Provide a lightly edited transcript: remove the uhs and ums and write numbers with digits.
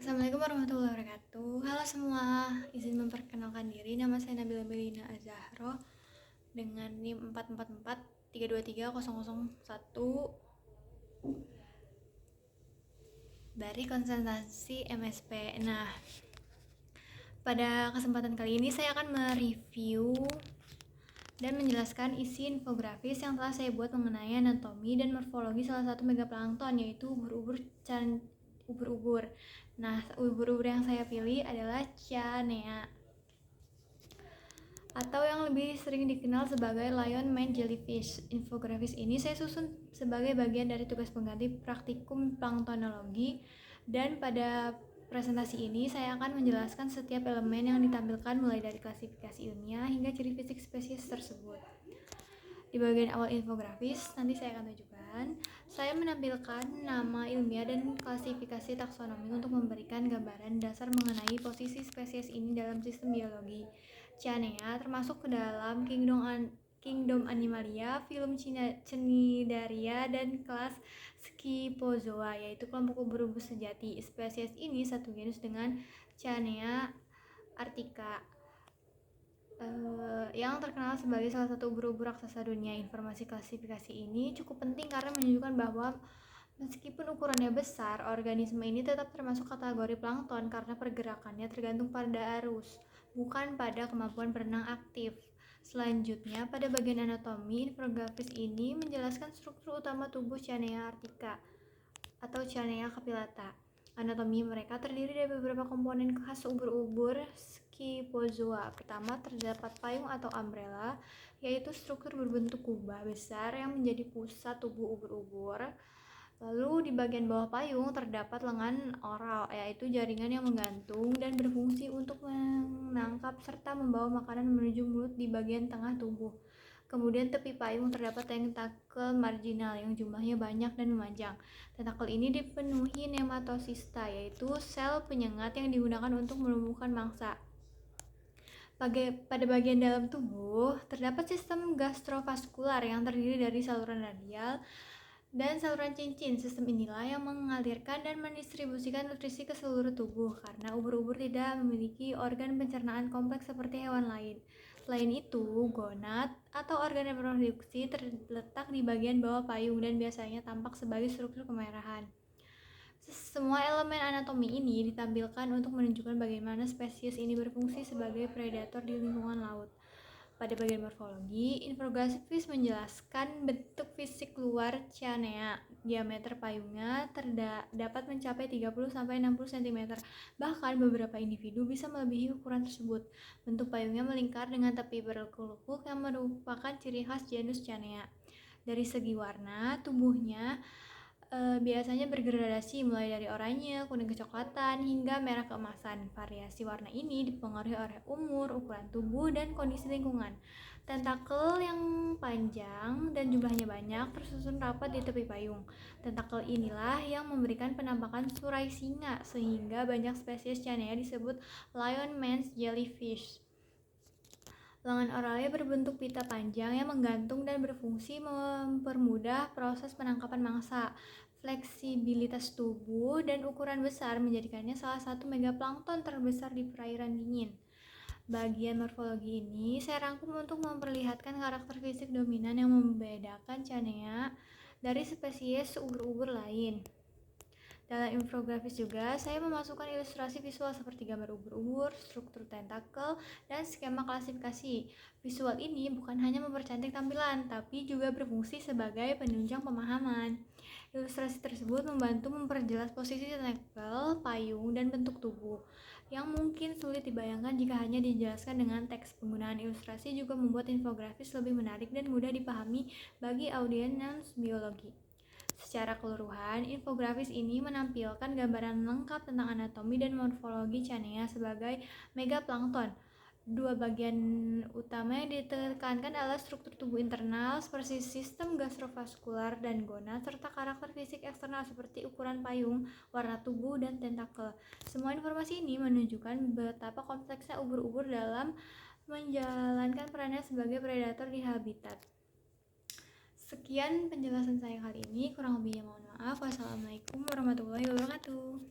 Assalamualaikum warahmatullahi wabarakatuh. Halo semua, izin memperkenalkan diri. Nama saya Nabila Belina Azahro dengan NIM 444323001 dari konsentrasi MSP. Nah, pada kesempatan kali ini saya akan mereview dan menjelaskan isi infografis yang telah saya buat mengenai anatomi dan morfologi salah satu megaplankton, yaitu ubur-ubur. Nah, ubur-ubur yang saya pilih adalah Chanea, atau yang lebih sering dikenal sebagai lion mane jellyfish. Infografis ini saya susun sebagai bagian dari tugas pengganti praktikum planktonologi, dan pada presentasi ini saya akan menjelaskan setiap elemen yang ditampilkan mulai dari klasifikasi ilmiah hingga ciri fisik spesies tersebut. Di bagian awal infografis nanti saya akan tunjukkan, saya menampilkan nama ilmiah dan klasifikasi taksonomi untuk memberikan gambaran dasar mengenai posisi spesies ini dalam sistem biologi. Chanea termasuk ke dalam kingdom Animalia, filum Cnidaria, dan kelas Scyphozoa, yaitu kelompok ubur-ubur sejati. Spesies ini satu genus dengan Chanea artica, yang terkenal sebagai salah satu ubur-ubur raksasa dunia. Informasi klasifikasi ini cukup penting karena menunjukkan bahwa meskipun ukurannya besar, organisme ini tetap termasuk kategori plankton karena pergerakannya tergantung pada arus, bukan pada kemampuan berenang aktif. Selanjutnya, pada bagian anatomi, infografis ini menjelaskan struktur utama tubuh Chanea artica atau Chanea capillata. Anatomi mereka terdiri dari beberapa komponen khas ubur-ubur Scyphozoa. Pertama, terdapat payung atau umbrella, yaitu struktur berbentuk kubah besar yang menjadi pusat tubuh ubur-ubur. Lalu di bagian bawah payung terdapat lengan oral, yaitu jaringan yang menggantung dan berfungsi untuk menangkap serta membawa makanan menuju mulut di bagian tengah tubuh. Kemudian tepi payung terdapat tentakel marginal yang jumlahnya banyak dan memanjang. Tentakel ini dipenuhi nematosista, yaitu sel penyengat yang digunakan untuk menumbuhkan mangsa. Pada bagian dalam tubuh terdapat sistem gastrovaskular yang terdiri dari saluran radial dan saluran cincin. Sistem inilah yang mengalirkan dan mendistribusikan nutrisi ke seluruh tubuh, karena ubur-ubur tidak memiliki organ pencernaan kompleks seperti hewan lain. Selain itu, gonad atau organ reproduksi terletak di bagian bawah payung dan biasanya tampak sebagai struktur kemerahan. Semua elemen anatomi ini ditampilkan untuk menunjukkan bagaimana spesies ini berfungsi sebagai predator di lingkungan laut. Pada bagian morfologi, infografis menjelaskan bentuk fisik luar Chanea. Diameter payungnya dapat mencapai 30-60 cm. Bahkan beberapa individu bisa melebihi ukuran tersebut. Bentuk payungnya melingkar dengan tepi berlekuk-lekuk yang merupakan ciri khas genus Chanea. Dari segi warna, tubuhnya biasanya bergradasi mulai dari oranye, kuning kecoklatan, hingga merah keemasan. Variasi warna ini dipengaruhi oleh umur, ukuran tubuh, dan kondisi lingkungan. Tentakel yang panjang dan jumlahnya banyak tersusun rapat di tepi payung. Tentakel inilah yang memberikan penampakan surai singa, sehingga banyak spesies Chanea disebut lion mane jellyfish. Lengan oralnya berbentuk pita panjang yang menggantung dan berfungsi mempermudah proses penangkapan mangsa. Fleksibilitas tubuh dan ukuran besar menjadikannya salah satu megaplankton terbesar di perairan dingin. Bagian morfologi ini saya rangkum untuk memperlihatkan karakter fisik dominan yang membedakan Chanea dari spesies ubur-ubur lain. Dalam infografis juga, saya memasukkan ilustrasi visual seperti gambar ubur-ubur, struktur tentakel, dan skema klasifikasi. Visual ini bukan hanya mempercantik tampilan, tapi juga berfungsi sebagai penunjang pemahaman. Ilustrasi tersebut membantu memperjelas posisi tentakel, payung, dan bentuk tubuh, yang mungkin sulit dibayangkan jika hanya dijelaskan dengan teks. Penggunaan ilustrasi juga membuat infografis lebih menarik dan mudah dipahami bagi audiens biologi. Secara keseluruhan, infografis ini menampilkan gambaran lengkap tentang anatomi dan morfologi Chanea sebagai megaplankton. Dua bagian utama yang ditekankan adalah struktur tubuh internal seperti sistem gastrovaskular dan gonad, serta karakter fisik eksternal seperti ukuran payung, warna tubuh, dan tentakel. Semua informasi ini menunjukkan betapa kompleksnya ubur-ubur dalam menjalankan perannya sebagai predator di habitat. Sekian penjelasan saya kali ini, kurang lebihnya mohon maaf. Wassalamualaikum warahmatullahi wabarakatuh.